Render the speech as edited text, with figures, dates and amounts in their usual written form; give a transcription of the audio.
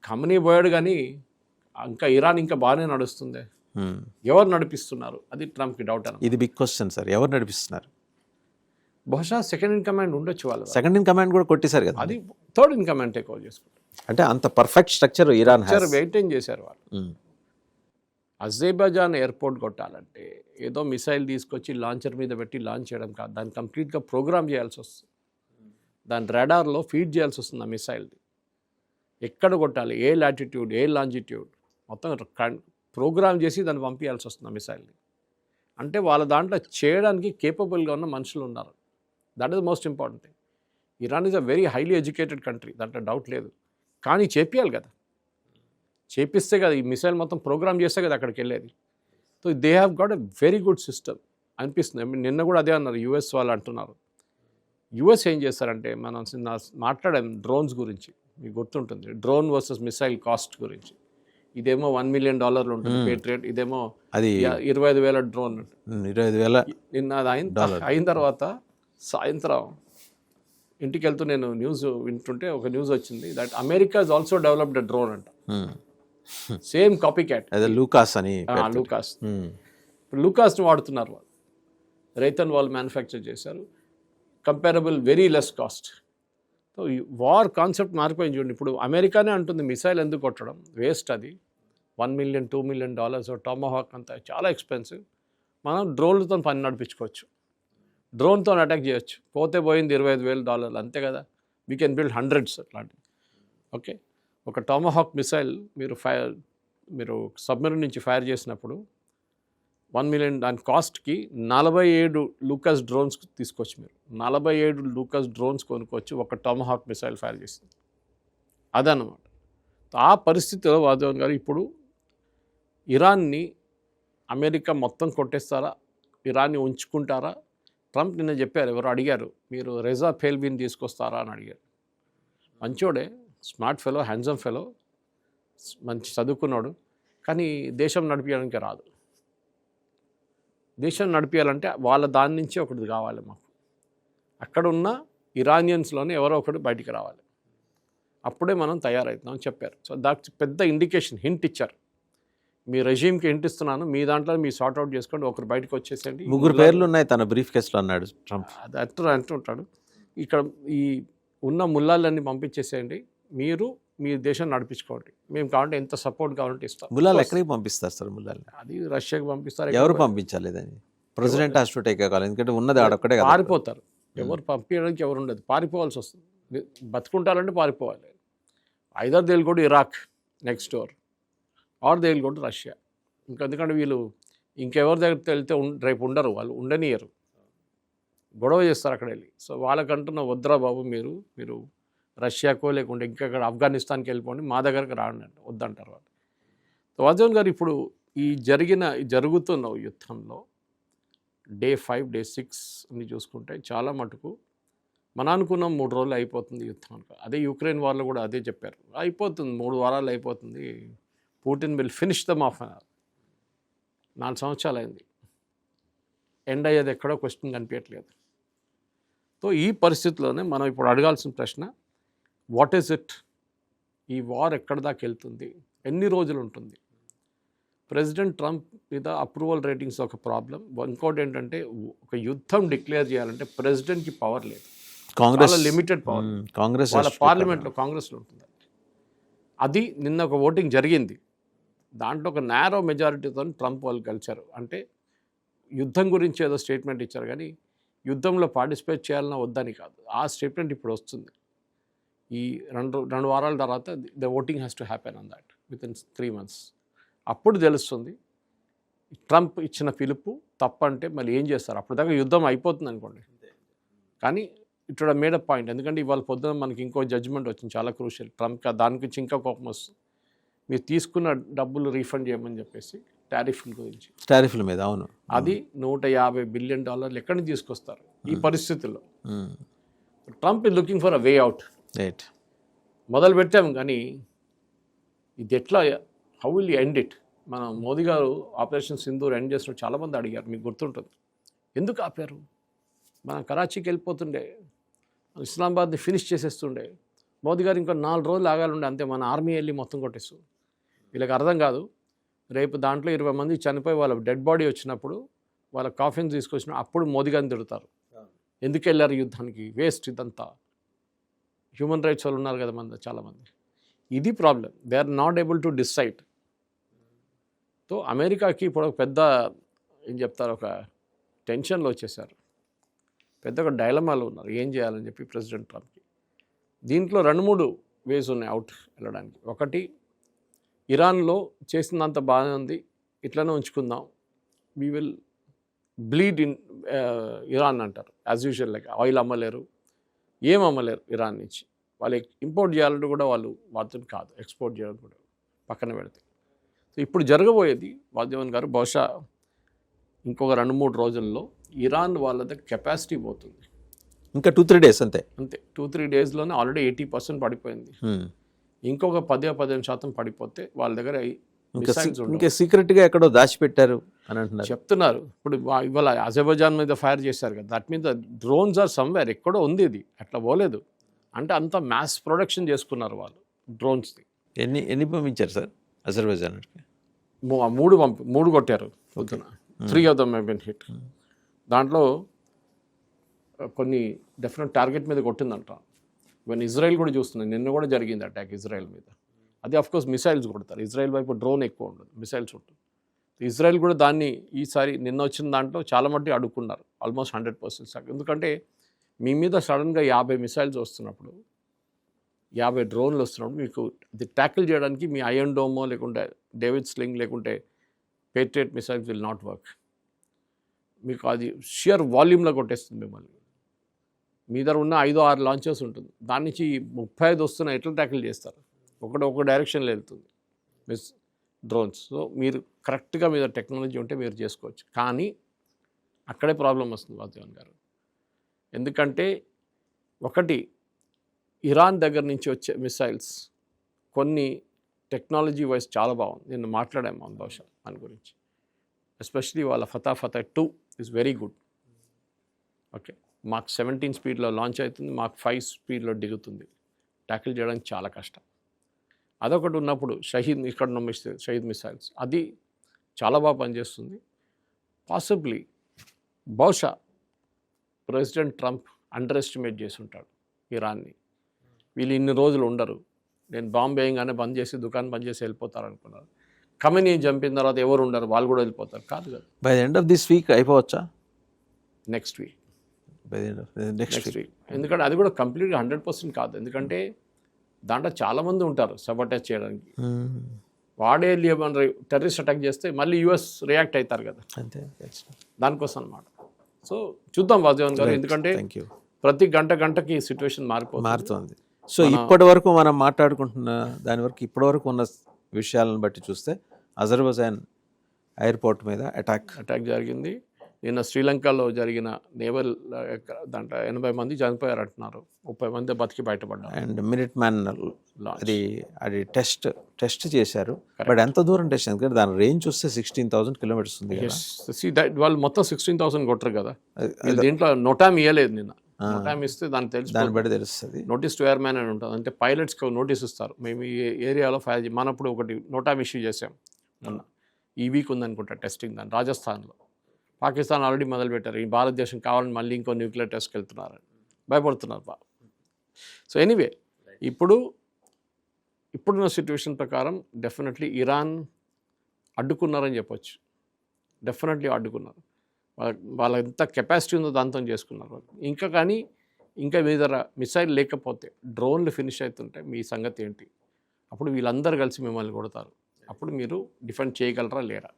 ఖమనీ పోయాడు కానీ ఇంకా ఇరాన్ ఇంకా బాగానే నడుస్తుంది. ఎవరు నడిపిస్తున్నారు అది ట్రంప్కి డౌట్ అన్న. ఇది బిగ్ క్వశ్చన్ సార్, ఎవరు నడిపిస్తున్నారు? బహుశా సెకండ్ ఇన్ కమాండ్ ఉండొచ్చు వాళ్ళు. సెకండ్ ఇన్ కమాండ్ కూడా కొట్టేశారు కదా, అది third in command take over చేసుకుంటారు. అంటే అంత పర్ఫెక్ట్ స్ట్రక్చర్ ఇరాన్ మెయింటైన్ చేశారు వాళ్ళు. అజర్బైజాన్ ఎయిర్పోర్ట్ కొట్టాలంటే ఏదో మిసైల్ తీసుకొచ్చి లాంచర్ మీద పెట్టి లాంచ్ చేయడం కాదు, దాన్ని కంప్లీట్గా ప్రోగ్రామ్ చేయాల్సి వస్తుంది. దాని రాడార్లో ఫీడ్ చేయాల్సి వస్తుంది ఆ మిసైల్ని. ఎక్కడ కొట్టాలి, ఏ లాటిట్యూడ్, ఏ లాంజిట్యూడ్ మొత్తం ప్రోగ్రామ్ చేసి దాన్ని పంపించాల్సి వస్తుంది ఆ మిసైల్ని. అంటే వాళ్ళ దాంట్లో చేయడానికి కేపబుల్గా ఉన్న మనుషులు ఉన్నారు. That is most important thing. Iran is a very highly educated country, దాంట్లో డౌట్ లేదు. కానీ చేపియాలి కదా, చేపిస్తే కదా ఈ మిసైల్ మొత్తం ప్రోగ్రామ్ చేస్తే కదా అక్కడికి వెళ్ళేది. So they have got a very good system అనిపిస్తుంది. నిన్న కూడా అదే అన్నారు యూఎస్ వాళ్ళు అంటున్నారు. యూఎస్ ఏం చేస్తారంటే, మనం మాట్లాడాం డ్రోన్స్ గురించి, మీకు గుర్తుంటుంది, డ్రోన్ వర్సెస్ మిసైల్ కాస్ట్ గురించి. ఇదేమో $1 million ఉంటుంది పేట్రియట్, ఇదేమో అది 25,000 డ్రోన్. 25,000 నిన్న అది అయిన తర్వాత సాయంత్రం ఇంటికి వెళ్తూ నేను న్యూస్ వింటుంటే ఒక న్యూస్ వచ్చింది that America is also developed a drone అంట. సేమ్ కాపీ క్యాట్, లూకాస్ అని. లూకాస్, ఇప్పుడు లూకాస్ని వాడుతున్నారు వాళ్ళు. రైతన్ వాళ్ళు మ్యానుఫ్యాక్చర్ చేశారు, comparable very less cost. So ఈ వార్ కాన్సెప్ట్ మారిపోయింది చూడండి. ఇప్పుడు అమెరికానే అంటుంది మిసైల్ ఎందుకు కొట్టడం, వేస్ట్ అది, $1 million $2 million టామహాక్ అంతా చాలా ఎక్స్పెన్సివ్. మనం డ్రోన్లతో పని నడిపించుకోవచ్చు, డ్రోన్తో అటాక్ చేయొచ్చు. పోతే పోయింది $25,000 అంతే కదా. వీ కెన్ బిల్డ్ హండ్రెడ్స్ అట్లాంటివి. ఓకే, ఒక టామహాక్ మిసైల్ మీరు సబ్మెరీన్ నుంచి ఫైర్ చేసినప్పుడు $1 million దాని కాస్ట్కి 47 లూకాస్ డ్రోన్స్ తీసుకోవచ్చు. మీరు 47 లూకాస్ డ్రోన్స్ కొనుక్కోవచ్చు ఒక టామహాక్ మిసైల్ ఫైర్ చేసింది. అదన్నమాట. ఆ పరిస్థితిలో వాదవన్ గారు ఇప్పుడు ఇరాన్ని అమెరికా మొత్తం కొట్టేస్తారా, ఇరాన్ని ఉంచుకుంటారా? ట్రంప్ నిన్న చెప్పారు, ఎవరు అడిగారు, మీరు రెజా పేల్విని తీసుకొస్తారా అని అడిగారు. మంచోడే, స్మార్ట్ ఫెలో, హ్యాండ్సమ్ ఫెలో, మంచి చదువుకున్నాడు, కానీ దేశం నడిపించడానికి రాదు. దేశం నడిపించాలంటే వాళ్ళ దాని నుంచి ఒకటి కావాలి మాకు. అక్కడున్న ఇరానియన్స్లోనే ఎవరో ఒకటి బయటికి రావాలి, అప్పుడే మనం తయారవుతున్నాం అని చెప్పారు. సో దానికి పెద్ద ఇండికేషన్, హింట్ ఇచ్చారు. మీ రెజీమ్కి హింట్ ఇస్తున్నాను, మీ దాంట్లో మీ సార్ట్అవుట్ చేసుకోండి, ఒకరు బయటకు వచ్చేసేయండి. 3 పేర్లు ఉన్నాయి తన బ్రీఫ్ కేసులో అన్నాడు ట్రంప్. అది అంటుంటాడు, ఇక్కడ ఈ ఉన్న ముల్లాలన్నీ పంపించేసేయండి, మీరు మీ దేశం నడిపించుకోండి, మేము కావాలంటే ఎంత సపోర్ట్ కావాలంటే ఇస్తాం. ముల్లాలు ఎక్కడికి పంపిస్తారు సార్? ముల్లాలు అది రష్యాకి పంపిస్తారు. ఎవరు పంపించాలి దాన్ని? President has to take a call, ఎందుకంటే ఉన్నది ఆడొక్కడే కదా. పారిపోతారు, ఎవరు పంపించడానికి ఎవరు ఉండదు, పారిపోవాల్సి వస్తుంది. బతుకుంటారంటే పారిపోవాలి. Either they will go to Iraq next door, or they will go to Russia. ఎందుకంటే వీళ్ళు ఇంకెవరి దగ్గరికి వెళ్తే రేపు ఉండరు, వాళ్ళు ఉండనియరు, గొడవ చేస్తారు అక్కడ వెళ్ళి. సో వాళ్ళకంటున్న వద్దురా బాబు, మీరు రష్యాకో లేకుంటే ఇంకెక్కడ ఆఫ్ఘనిస్తాన్కి వెళ్ళిపోండి, మా దగ్గరకు రాండి అంటే వద్దంటారు వాళ్ళు. సో వాజన్ గారు ఇప్పుడు ఈ జరుగుతున్న యుద్ధంలో డే 5 డే 6 అని చూసుకుంటే చాలా మటుకు మనం అనుకున్నాం 3 రోజులు అయిపోతుంది యుద్ధం. అదే యుక్రెయిన్ వార్లో కూడా అదే చెప్పారు, అయిపోతుంది 3 వారాలు అయిపోతుంది, Putin will finish them off an hour. 4 సంవత్సరాలు అయింది, ఎండ్ అయ్యేది ఎక్కడో క్వశ్చన్ కనిపించట్లేదు. సో ఈ పరిస్థితిలోనే మనం ఇప్పుడు అడగాల్సిన ప్రశ్న, వాట్ ఈజ్ ఇట్? ఈ వార్ ఎక్కడి దాకా వెళ్తుంది, ఎన్ని రోజులు ఉంటుంది? ప్రెసిడెంట్ ట్రంప్ మీద అప్రూవల్ రేటింగ్స్ ఒక ప్రాబ్లం. ఇంకోటి ఏంటంటే, ఒక యుద్ధం డిక్లేర్ చేయాలంటే ప్రెసిడెంట్కి పవర్ లేదు, కాంగ్రెస్ లిమిటెడ్ పవర్. కాంగ్రెస్ వాళ్ళ పార్లమెంట్లో, కాంగ్రెస్లో ఉంటుంది. అది నిన్న ఒక ఓటింగ్ జరిగింది, దాంట్లో ఒక నేరో మెజారిటీతో ట్రంప్ వాళ్ళు గెలిచారు. అంటే యుద్ధం గురించి ఏదో స్టేట్మెంట్ ఇచ్చారు, కానీ యుద్ధంలో పార్టిసిపేట్ చేయాలన్నా వద్దని కాదు. ఆ స్టేట్మెంట్ ఇప్పుడు వస్తుంది. ఈ రెండు వారాల తర్వాత the voting has to happen on that with in 3 months. అప్పుడు తెలుస్తుంది ట్రంప్ ఇచ్చిన పిలుపు తప్పంటే మళ్ళీ ఏం చేస్తారు. అప్పుడు దాకా యుద్ధం అయిపోతుంది అనుకోండి, కానీ ఇట్ మేడ్ అ పాయింట్. ఎందుకంటే ఇవాళ పొద్దున మనకి ఇంకో జడ్జిమెంట్ వచ్చింది, చాలా క్రూషియల్. ట్రంప్ దాని గురించి ఇంకా కోపం వస్తుంది, మీరు తీసుకున్న డబ్బులు రీఫండ్ చేయమని చెప్పేసి టారిఫ్ల గురించి, టారిఫ్ల మీద. అవును, అది $150 బిలియన్ ఎక్కడి నుంచి తీసుకొస్తారు ఈ పరిస్థితుల్లో? Trump is looking for a way out. మొదలు పెట్టాము, కానీ ఇది ఎట్లా, how will you end it? మనం మోదీ గారు ఆపరేషన్ సింధూర్ ఎండ్ చేసినప్పుడు చాలామంది అడిగారు, మీకు గుర్తుంటుంది, ఎందుకు ఆపారు? మనం కరాచీకి వెళ్ళిపోతుండే, ఇస్లామాబాద్ని ఫినిష్ చేసేస్తుండే, మోదీ గారు ఇంకా 4 రోజులు ఆగాలండి, అంతే మన ఆర్మీ వెళ్ళి మొత్తం కొట్టేస్తుంది. వీళ్ళకి అర్థం కాదు, రేపు దాంట్లో 20 మంది చనిపోయి వాళ్ళ డెడ్ బాడీ వచ్చినప్పుడు వాళ్ళ కాఫిన్ తీసుకొచ్చిన అప్పుడు మోదీ గారిని తిడతారు, ఎందుకు వెళ్ళారు యుద్ధానికి, వేస్ట్ ఇదంతా. హ్యూమన్ రైట్స్ వాళ్ళు ఉన్నారు కదా మన చాలామంది. ఇది problem, they are not able to decide. So అమెరికాకి ఇప్పుడు ఒక పెద్ద ఏం చెప్తారు, ఒక టెన్షన్లో వచ్చేసారు, పెద్ద ఒక డైలమాలో ఉన్నారు, ఏం చేయాలని చెప్పి ప్రెసిడెంట్ ట్రంప్కి. దీంట్లో 2-3 వేస్ ఉన్నాయి అవుట్ వెళ్ళడానికి. ఒకటి, ఇరాన్లో చేసినంత బాగానే ఉంది, ఇట్లనే ఉంచుకుందాం, we will bleed in Iran అంటారు యాజ్ యూజువల్. లైక్ ఆయిల్ అమ్మలేరు, ఏం అమ్మలేరు ఇరాన్ నుంచి. వాళ్ళు ఇంపోర్ట్ చేయాలంటే కూడా వాళ్ళతో కాదు, ఎక్స్పోర్ట్ చేయాలని కూడా పక్కన పెడితే. సో ఇప్పుడు జరగబోయేది వాద్యవన్ గారు, బహుశా ఇంకొక 2-3 రోజుల్లో ఇరాన్ వాళ్ళ కెపాసిటీ పోతుంది. ఇంకా 2-3 డేస్ అంతే 2-3 డేస్లోనే ఆల్రెడీ 80% పడిపోయింది. ఇంకొక 10-15% పడిపోతే వాళ్ళ దగ్గర మిసైల్స్ ఇంకా సీక్రెట్గా ఎక్కడో దాచిపెట్టారు అని అంటున్నారు, చెప్తున్నారు. ఇప్పుడు ఇవాళ అజర్బైజాన్ మీద ఫైర్ చేశారు కదా, that means drones are somewhere, ఎక్కడో ఉంది ఇది, అట్లా పోలేదు. అంటే అంత మ్యాస్ ప్రొడక్షన్ చేసుకున్నారు వాళ్ళు డ్రోన్స్ది. ఎన్ని పంపించారు సార్ అజర్బైజాన్కి? 3 కొట్టారు పొద్దున. 3 of them have been hit. దాంట్లో కొన్ని డెఫినెట్ టార్గెట్ మీద కొట్టిందంట. ఇవన్నీ ఇజ్రాయెల్ కూడా చూస్తున్నాయి, నిన్న కూడా జరిగింది అటాక్ ఇజ్రాయెల్ మీద. అది ఆఫ్కోర్స్ మిసైల్స్ కొడతారు, ఇజ్రాయెల్ వైపు డ్రోన్ ఎక్కువ ఉండదు, మిసైల్స్ ఉంటుంది. ఇజ్రాయెల్ కూడా దాన్ని ఈసారి నిన్న వచ్చిన దాంట్లో చాలా మట్టి అడుక్కున్నారు, ఆల్మోస్ట్ 100%. ఎందుకంటే మీ మీద సడన్గా 50 మిసైల్స్ వస్తున్నప్పుడు, 50 డ్రోన్లు వస్తున్నప్పుడు మీకు అది ట్యాకిల్ చేయడానికి మీ ఐరన్ డోమో లేకుంటే డేవిడ్ స్లింగ్ లేకుంటే patriot missiles will not work. మీకు అది షియర్ వాల్యూమ్లో కొట్టేస్తుంది మిమ్మల్ని. మీ దగ్గర ఉన్న 5-6 లాంచెస్ ఉంటుంది, దాని నుంచి 35 వస్తున్నాయి, ఎట్లా ట్యాకిల్ చేస్తారు? ఒక డైరెక్షన్లో వెళ్తుంది మిస్ డ్రోన్స్. సో మీరు కరెక్ట్గా మీద టెక్నాలజీ ఉంటే మీరు చేసుకోవచ్చు. కానీ అక్కడే ప్రాబ్లం వస్తుంది వాద్యవన్ గారు. ఎందుకంటే ఒకటి, ఇరాన్ దగ్గర నుంచి వచ్చే మిసైల్స్ కొన్ని టెక్నాలజీ వైజ్ చాలా బాగుంది. నేను మాట్లాడాము బహుశా దాని గురించి. ఎస్పెషలీ వాళ్ళ Fatah 2 is very good. Okay, మాకు 17 స్పీడ్లో లాంచ్ అవుతుంది, మాకు 5 స్పీడ్లో దిగుతుంది. ట్యాకిల్ చేయడానికి చాలా కష్టం. అదొకటి ఉన్నప్పుడు ఇక్కడ షహీద్ మిసైల్స్ అది చాలా బాగా పనిచేస్తుంది. పాసిబ్లీ బహుశా ప్రెసిడెంట్ ట్రంప్ అండర్ ఎస్టిమేట్ చేసి ఉంటాడు ఇరాన్ని. వీళ్ళు ఇన్ని రోజులు ఉండరు, నేను బాంబు వేయంగానే బంద్ చేసి దుకాణం బంద్ చేసి వెళ్ళిపోతారు అనుకున్నారు. కమినీ చంపిన తర్వాత ఎవరు ఉండరు, వాళ్ళు కూడా వెళ్ళిపోతారు. కాదు కదా, by the end of this week అయిపోవచ్చా? Next week. By the end of next week. ఎందుకంటే అది కూడా కంప్లీట్గా 100% కాదు. ఎందుకంటే దాంట్లో చాలామంది ఉంటారు సబోటేజ్ చేయడానికి. వాడే టెర్రరిస్ట్ అటాక్ చేస్తే మళ్ళీ యూఎస్ రియాక్ట్ అవుతారు కదా, అంతే, దానికోసం అన్నమాట. సో చూద్దాం వాద్యవన్ గారు, ఎందుకంటే ప్రతి గంటకి సిచ్యువేషన్ మారుతుంది. సో ఇప్పటి వరకు మనం మాట్లాడుకుంటున్న దాని వరకు ఇప్పటి వరకు ఉన్న విషయాలను బట్టి చూస్తే అజర్బైజాన్ ఎయిర్పోర్ట్ మీద అటాక్ జరిగింది. నిన్న శ్రీలంకలో జరిగిన నేవల్ దాంట్లో 80 మంది చనిపోయారు అంటున్నారు, 30 మంది బతికి బయటపడ్డారు. అండ్ మినిట్ మ్యాన్ అది టెస్ట్ చేశారు. బట్ ఎంత దూరం టెస్ట్? ఎందుకంటే దాని రేంజ్ చూస్తే 16,000 కిలోమీటర్స్ ఉంది కదా. వాళ్ళు మొత్తం 16,000 కొట్టరు కదా, దీంట్లో నోటామ్ ఇవ్వలేదు. నిన్న నోటామ్ ఇస్తే దాన్ని బట్టి తెలుస్తుంది. నోటీస్ టు ఎయిర్ మ్యాన్ అని ఉంటుంది, అంటే పైలట్స్కి నోటీస్ ఇస్తారు, మేము ఈ ఏరియాలో ఫైర్ మనప్పుడు ఒకటి నోటామ్ ఇష్యూ చేసాం మొన్న. ఈ వీక్ ఉందనుకుంటా టెస్టింగ్ దాన్ని రాజస్థాన్లో. పాకిస్తాన్ ఆల్రెడీ మొదలుపెట్టారు, ఈ భారతదేశం కావాలని మళ్ళీ ఇంకో న్యూక్లియర్ టెస్ట్కి వెళ్తున్నారని భయపడుతున్నారు బాగా. సో ఎనీవే, ఇప్పుడున్న సిచ్యువేషన్ ప్రకారం డెఫినెట్లీ ఇరాన్ అడ్డుకున్నారని చెప్పొచ్చు. డెఫినెట్లీ అడ్డుకున్నారు. వాళ్ళ ఎంత కెపాసిటీ ఉందో దాంతో చేసుకున్నారు వాళ్ళు. ఇంకా మీ దగ్గర మిసైల్ లేకపోతే డ్రోన్లు ఫినిష్ అవుతుంటే మీ సంగతి ఏంటి? అప్పుడు వీళ్ళందరూ కలిసి మిమ్మల్ని కొడతారు. అప్పుడు మీరు డిఫెండ్ చేయగలరా లేరా?